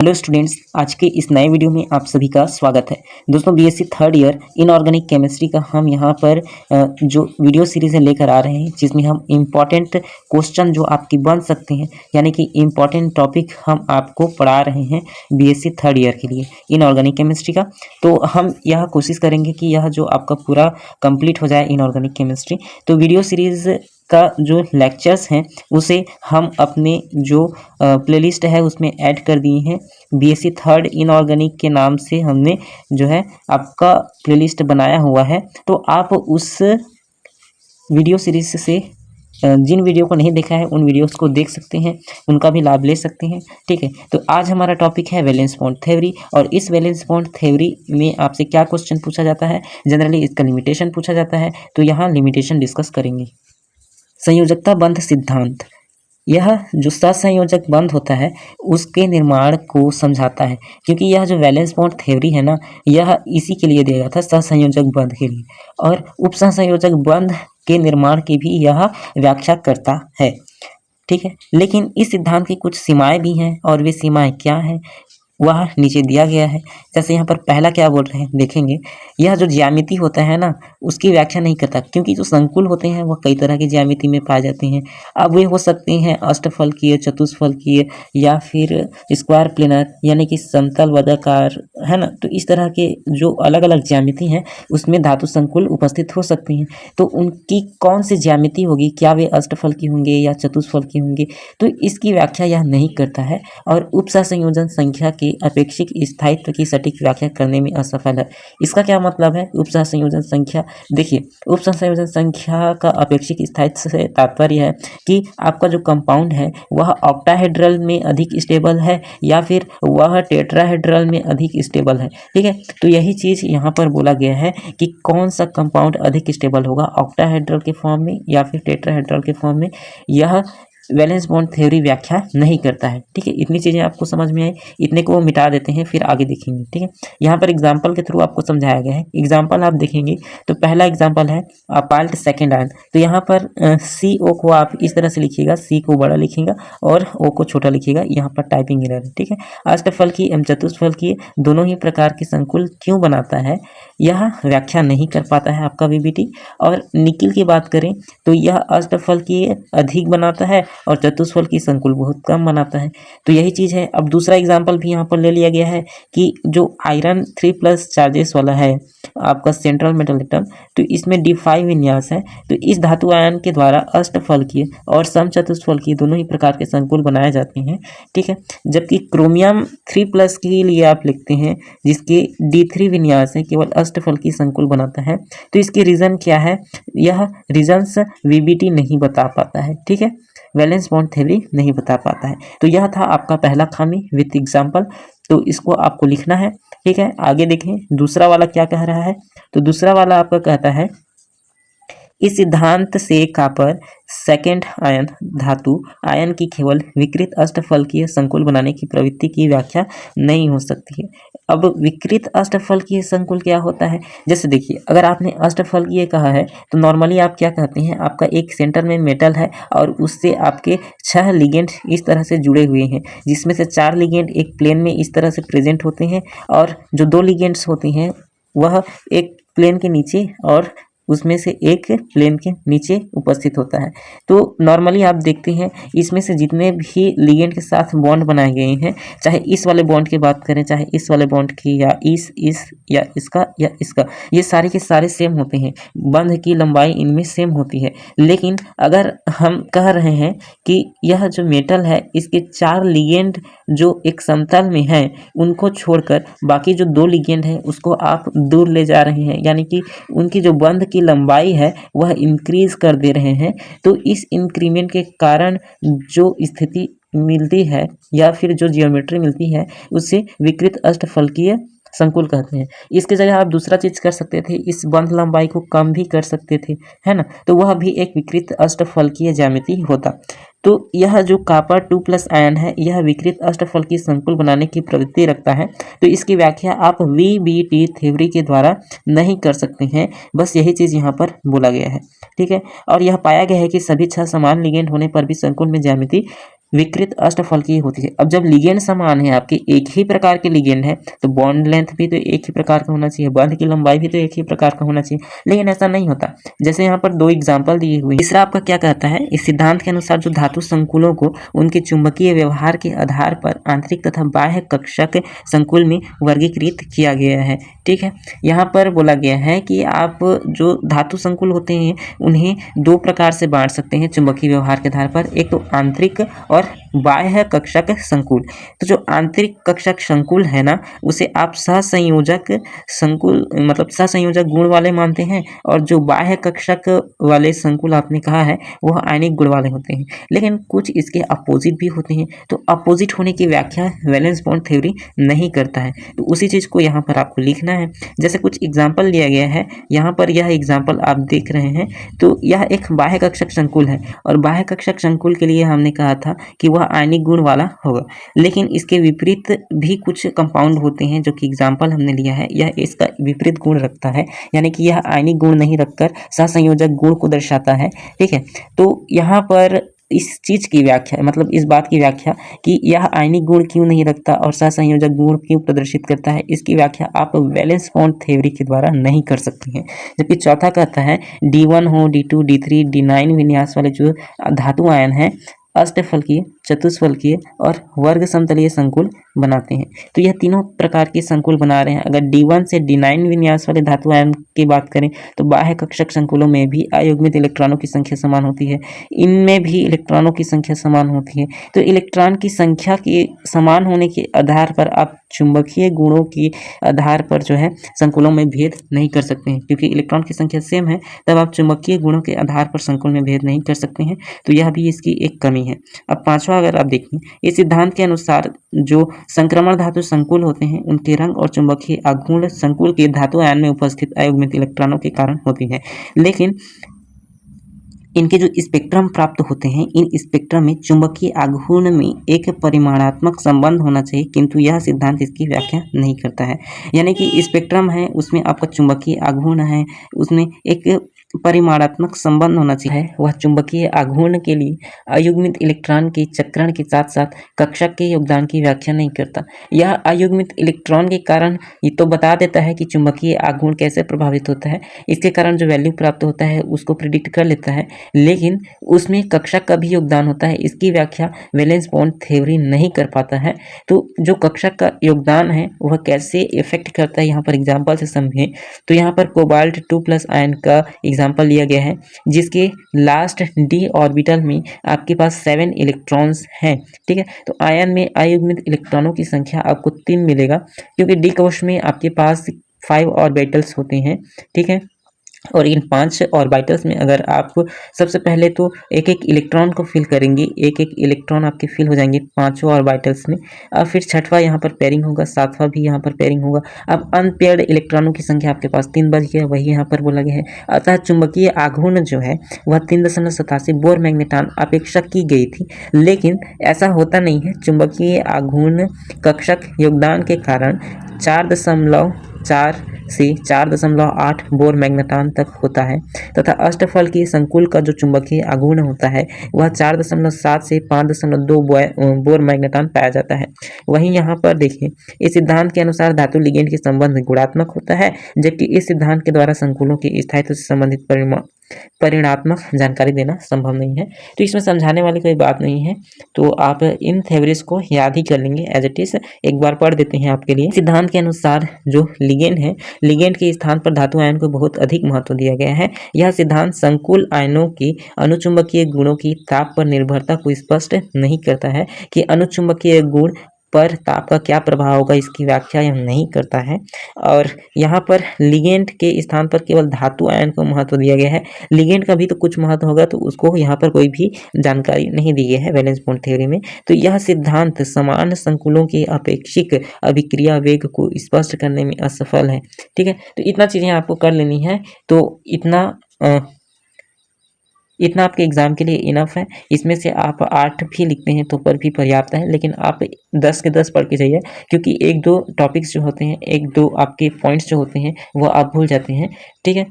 Hello students, आज के इस नए वीडियो में आप सभी का स्वागत है। दोस्तों, BSc third year inorganic chemistry का हम यहाँ पर जो वीडियो सीरीज़ लेकर आ रहे हैं, जिसमें हम इम्पॉर्टेंट क्वेश्चन जो आपकी बन सकते हैं, यानी कि इम्पॉर्टेंट टॉपिक हम आपको पढ़ा रहे हैं बीएससी थर्ड ईयर के लिए इनऑर्गेनिक केमिस्ट्री का। तो हम यह कोशिश करेंगे कि यह जो आपका पूरा कंप्लीट हो जाए इनऑर्गेनिक केमिस्ट्री। तो वीडियो सीरीज़ का जो लेक्चर्स हैं उसे हम अपने जो प्लेलिस्ट है उसमें ऐड कर दिए हैं। बीएससी थर्ड इनऑर्गेनिक के नाम से हमने जो है आपका प्लेलिस्ट बनाया हुआ है। तो आप उस वीडियो सीरीज से जिन वीडियो को नहीं देखा है उन वीडियोस को देख सकते हैं, उनका भी लाभ ले सकते हैं। ठीक है, तो आज हमारा टॉपिक है वैलेंस बॉन्ड थ्योरी। और इस वैलेंस बॉन्ड थ्योरी में आपसे क्या क्वेश्चन पूछा जाता है, जनरली इसका लिमिटेशन पूछा जाता है। तो यहाँ लिमिटेशन डिस्कस करेंगे। संयोजकता बंध सिद्धांत, यह जो सहसंयोजक बंध होता है उसके निर्माण को समझाता है, क्योंकि यह जो वैलेंस बॉन्ड थ्योरी है ना, यह इसी के लिए दिया गया था, सहसंयोजक बंध के लिए। और उपसहसंयोजक बंध के निर्माण की भी यह व्याख्या करता है। ठीक है, लेकिन इस सिद्धांत की कुछ सीमाएं भी हैं, और वे सीमाएं क्या हैं वह नीचे दिया गया है। जैसे यहाँ पर पहला क्या बोल रहे हैं देखेंगे, यह जो ज्यामिति होता है ना उसकी व्याख्या नहीं करता, क्योंकि जो संकुल होते हैं वह कई तरह की ज्यामिति में पाए जाते हैं। अब वे हो सकते हैं अष्टफलकीय, चतुष्फलकीय, या फिर स्क्वायर प्लेनर, यानी कि समतल वर्गाकार, है ना। तो इस तरह के जो अलग अलग ज्यामिति हैं उसमें धातु संकुल उपस्थित हो सकते हैं। तो उनकी कौन सी ज्यामिति होगी, क्या वे अष्टफलकी होंगे या चतुष्फलकी होंगे, तो इसकी व्याख्या यह नहीं करता है। और उपसहसंयोजन संख्या के अपेक्षिक स्थायित्व की सटीक व्याख्या करने में असफल है। इसका क्या मतलब है उपसहसंयोजन संख्या? देखिए, उपसहसंयोजन संख्या का अपेक्षिक स्थायित्व से तात्पर्य है कि आपका जो कंपाउंड है वह ऑक्टाहेड्रल में अधिक स्टेबल है या फिर वह टेट्राहेड्रल में अधिक स्टेबल है। ठीक है, तो यही चीज़ यहाँ पर बोला गया है कि कौन सा कंपाउंड अधिक स्टेबल होगा, ऑक्टाहेड्रल के फॉर्म में या फिर टेट्राहेड्रल के फॉर्म में। यह वैलेंस बॉन्ड थ्योरी व्याख्या नहीं करता है। ठीक है, इतनी चीज़ें आपको समझ में आई, इतने को मिटा देते हैं, फिर आगे देखेंगे। ठीक है, यहाँ पर एग्जाम्पल के थ्रू आपको समझाया गया है। एग्जाम्पल आप देखेंगे तो पहला एग्जाम्पल है पाल्ट सेकेंड आयन। तो यहाँ पर सी ओ को आप इस तरह से लिखिएगा, सी को बड़ा लिखिएगा और ओ को छोटा लिखिएगा, यहाँ पर टाइपिंग एरर है। ठीक है, अष्टफलकीय एवं चतुष्फलकीय दोनों ही प्रकार के संकुल क्यों बनाता है यह व्याख्या नहीं कर पाता है आपका वीबीटी। और निकिल की बात करें तो यह अष्टफलकीय अधिक बनाता है और चतुष्फलकीय संकुल बहुत कम बनाता है। तो यही चीज़ है। अब दूसरा एग्जाम्पल भी यहाँ पर ले लिया गया है कि जो आयरन 3+ चार्जेस वाला है आपका सेंट्रल मेटल एटम, तो इसमें D5 विन्यास है। तो इस धातु आयन के द्वारा अष्टफलकीय और समचतुष्फलकीय दोनों ही प्रकार के संकुल बनाए जाते हैं। ठीक है, जबकि क्रोमियम 3+ के लिए आप लिखते हैं जिसके D3 विन्यास है, केवल अष्टफलकीय संकुल बनाता है। तो इसकी रीज़न क्या है, यह रीजन्स वीबीटी नहीं बता पाता है। ठीक है, वैलेंस बॉन्ड थ्योरी नहीं बता पाता है। तो यह था आपका पहला खामी विथ एग्जाम्पल, तो इसको आपको लिखना है। ठीक है, आगे देखें दूसरा वाला क्या कह रहा है। तो दूसरा वाला आपका कहता है, इस सिद्धांत से कॉपर सेकेंड आयन धातु आयन की केवल विकृत अष्टफलकीय संकुल बनाने की प्रवृत्ति की व्याख्या नहीं हो सकती है। अब विकृत अष्टफलकीय संकुल क्या होता है? जैसे देखिए, अगर आपने अष्टफलकीय कहा है तो नॉर्मली आप क्या कहते हैं, आपका एक सेंटर में मेटल है और उससे आपके 6 लिगेंड इस तरह से जुड़े हुए हैं, जिसमें से 4 लिगेंड एक प्लेन में इस तरह से प्रेजेंट होते हैं और जो 2 लिगेंड्स होते हैं वह एक प्लेन के नीचे और उसमें से एक प्लेन के नीचे उपस्थित होता है। तो नॉर्मली आप देखते हैं इसमें से जितने भी लिगेंड के साथ बॉन्ड बनाए गए हैं, चाहे इस वाले बॉन्ड की बात करें, चाहे इस वाले बॉन्ड की, या इस या इसका, ये सारे के सारे सेम होते हैं, बंध की लंबाई इनमें सेम होती है। लेकिन अगर हम कह रहे हैं कि यह जो मेटल है इसके 4 लिगेंड जो एक समतल में है उनको छोड़कर बाकी जो 2 लिगेंड हैं उसको आप दूर ले जा रहे हैं, यानी कि उनकी जो बंध की लंबाई है वह इंक्रीज कर दे रहे हैं। तो इस इंक्रीमेंट के कारण जो स्थिति मिलती है या फिर जो जियोमेट्री मिलती है उसे विकृत अष्टफलकीय संकुल कहते हैं। इसके जगह आप दूसरा चीज कर सकते थे, इस बंध लंबाई को कम भी कर सकते थे, है ना। तो वह भी एक विकृत अष्टफलकीय ज्यामिति होता। तो यह जो कॉपर 2+ आयन है यह विकृत अष्टफलकीय संकुल बनाने की प्रवृत्ति रखता है। तो इसकी व्याख्या आप वीबीटी थ्योरी के द्वारा नहीं कर सकते हैं, बस यही चीज़ यहाँ पर बोला गया है। ठीक है, और यह पाया गया है कि सभी 6 समान लिगेंड होने पर भी संकुल में ज्यामिति विकृत अष्टफलकीय होती है। अब जब लिगेंड समान है, आपके एक ही प्रकार के लिगेंड है, तो बॉन्ड लेंथ भी तो एक ही प्रकार का होना चाहिए, बंध की लंबाई भी तो एक ही प्रकार का होना चाहिए, लेकिन ऐसा नहीं होता। जैसे यहाँ पर 2 एग्जाम्पल दिए हुए। तीसरा आपका क्या कहता है, इस सिद्धांत के अनुसार जो धातु संकुलों को उनके चुंबकीय व्यवहार के आधार पर आंतरिक तथा बाह्य कक्षक संकुल में वर्गीकृत किया गया है। ठीक है, यहाँ पर बोला गया है कि आप जो धातु संकुल होते हैं उन्हें 2 प्रकार से बांट सकते हैं चुंबकीय व्यवहार के आधार पर, एक तो आंतरिक और बाह्य कक्षक संकुल। तो जो आंतरिक कक्षक संकुल है ना, उसे आप सहसंयोजक संकुल मतलब सहसंयोजक गुण वाले मानते हैं, और जो बाह्य कक्षक वाले संकुल आपने कहा है वह आयनिक गुण वाले होते हैं। लेकिन कुछ इसके अपोजिट भी होते हैं, तो अपोजिट होने की व्याख्या वैलेंस बॉन्ड थ्योरी नहीं करता है। तो उसी चीज़ को यहाँ पर आपको लिखना है। जैसे कुछ एग्जाम्पल लिया गया है, यहाँ पर यह एग्जाम्पल आप देख रहे हैं, तो यह एक बाह्य कक्षक संकुल है, और बाह्य कक्षक संकुल के लिए हमने कहा था कि वह आयनिक गुण वाला होगा। लेकिन इसके विपरीत भी कुछ कंपाउंड होते हैं, जो कि एग्जाम्पल हमने लिया है, यह इसका विपरीत गुण रखता है, यानी कि यह आयनिक गुण नहीं रखकर सहसंयोजक गुण को दर्शाता है। ठीक है, तो यहाँ पर इस चीज़ की व्याख्या मतलब इस बात की व्याख्या कि यह आयनिक गुण क्यों नहीं रखता और सहसंयोजक गुण क्यों प्रदर्शित करता है, इसकी व्याख्या आप वैलेंस बॉन्ड थ्योरी के द्वारा नहीं कर सकते हैं। जबकि चौथा कहता है D1 हो, D2, D3, D9 विन्यास वाले जो धातु आयन हैं अष्टफलकीय, चतुष्फलकीय और वर्ग समतलीय संकुल बनाते हैं। तो यह तीनों प्रकार के संकुल बना रहे हैं। अगर D1 से D9 विन्यास वाले धातु आयन की बात करें तो बाह्य कक्षक संकुलों में भी अयुग्मित इलेक्ट्रॉनों की संख्या समान होती है, इनमें भी इलेक्ट्रॉनों की संख्या समान होती है। तो इलेक्ट्रॉन की संख्या के समान होने के आधार पर आप चुंबकीय गुणों के आधार पर जो है संकुलों में भेद नहीं कर सकते हैं, क्योंकि इलेक्ट्रॉन की संख्या सेम है, तब आप चुंबकीय गुणों के आधार पर संकुल में भेद नहीं कर सकते हैं। तो यह भी इसकी एक कमी है। अब पांचवा अगर आप देखें, इस सिद्धांत के अनुसार जो संक्रमण धातु संकुल होते हैं उनके रंग और चुंबकीय आघूर्ण संकुल के धातु आयन में उपस्थित अयुग्मित इलेक्ट्रॉनों के कारण होती है। लेकिन इनके जो स्पेक्ट्रम प्राप्त होते हैं, इन स्पेक्ट्रम में चुंबकीय आघूर्ण में एक परिमाणात्मक संबंध होना चाहिए, किंतु यह सिद्धांत इसकी व्याख्या नहीं करता है। यानी कि स्पेक्ट्रम है, उसमें आपका चुंबकीय आघूर्ण है, उसमें एक परिमाणात्मक संबंध होना चाहिए। वह चुंबकीय आघूर्ण के लिए अयुग्मित इलेक्ट्रॉन के चक्रण के साथ साथ कक्षक के योगदान की व्याख्या नहीं करता। यह अयुग्मित इलेक्ट्रॉन के कारण ये तो बता देता है कि चुंबकीय आघूर्ण कैसे प्रभावित होता है, इसके कारण जो वैल्यू प्राप्त होता है उसको प्रिडिक्ट कर लेता है, लेकिन उसमें कक्षक का भी योगदान होता है, इसकी व्याख्या वैलेंस बॉन्ड थ्योरी नहीं कर पाता है। तो जो कक्षक का योगदान है वह कैसे इफेक्ट करता है, यहाँ पर एग्जाम्पल से समझें। तो यहाँ पर कोबाल्ट 2+ आयन का एग्जाम्पल लिया गया है, जिसके लास्ट d ऑर्बिटल में आपके पास 7 इलेक्ट्रॉन्स हैं। ठीक है, तो आयन में अयुग्मित इलेक्ट्रॉनों की संख्या आपको 3 मिलेगा, क्योंकि d कोश में आपके पास 5 ऑर्बिटल्स होते हैं। ठीक है, और इन 5 ऑर्बिटल्स में अगर आप सबसे पहले तो एक एक इलेक्ट्रॉन को फिल करेंगे, एक एक इलेक्ट्रॉन आपके फिल हो जाएंगे 5 ऑर्बिटल्स में, और फिर छठवां यहाँ पर पेयरिंग होगा, सातवां भी यहाँ पर पेयरिंग होगा। अब अनपेयर्ड इलेक्ट्रॉनों की संख्या आपके पास 3 बच गया, वही यहाँ पर बोला गया है। अतः चुंबकीय आघूर्ण जो है वह 3.87 बोर मैग्नेट्रॉन अपेक्षा की गई थी, लेकिन ऐसा होता नहीं है। चुंबकीय आघूर्ण कक्षक योगदान के कारण 4.4 से 4.8 बोर मैग्नेट्रॉन तक होता है, तथा अष्टफलकीय संकुल का जो चुंबकीय आघूर्ण होता है वह 4.7 से 5.2 बोर मैग्नेट्रॉन पाया जाता है। वहीं यहाँ पर देखिए, इस सिद्धांत के अनुसार धातु लिगेंड के संबंध गुणात्मक होता है, जबकि इस सिद्धांत के द्वारा संकुलों के स्थायित्व से संबंधित परिणात्मक जानकारी देना संभव नहीं है। तो इसमें समझाने वाली कोई बात नहीं है, तो आप इन थ्योरीज को याद ही कर लेंगे एज इट इज। एक बार पढ़ देते हैं आपके लिए। सिद्धांत के अनुसार जो लिगेंड है, लिगेंड के स्थान पर धातु आयन को बहुत अधिक महत्व दिया गया है। यह सिद्धांत संकुल आयनों की अनुचुंबकीय गुणों की ताप पर निर्भरता को स्पष्ट नहीं करता है कि अनुचुंबकीय गुण पर ताप का क्या प्रभाव होगा, इसकी व्याख्या यह नहीं करता है। और यहाँ पर लिगेंड के स्थान पर केवल धातु आयन को महत्व दिया गया है। लिगेंड का भी तो कुछ महत्व होगा, तो उसको यहाँ पर कोई भी जानकारी नहीं दी गई है वैलेंस बॉन्ड थ्योरी में। तो यह सिद्धांत समान संकुलों के अपेक्षिक अभिक्रिया वेग को स्पष्ट करने में असफल है। ठीक है, तो इतना चीज़ें आपको कर लेनी है। तो इतना आपके एग्जाम के लिए इनफ है। इसमें से आप 8 भी लिखते हैं तो पर भी पर्याप्त है, लेकिन आप 10 के 10 पढ़ के जाइए, क्योंकि 1-2 टॉपिक्स जो होते हैं, 1-2 आपके पॉइंट्स जो होते हैं वो आप भूल जाते हैं। ठीक है।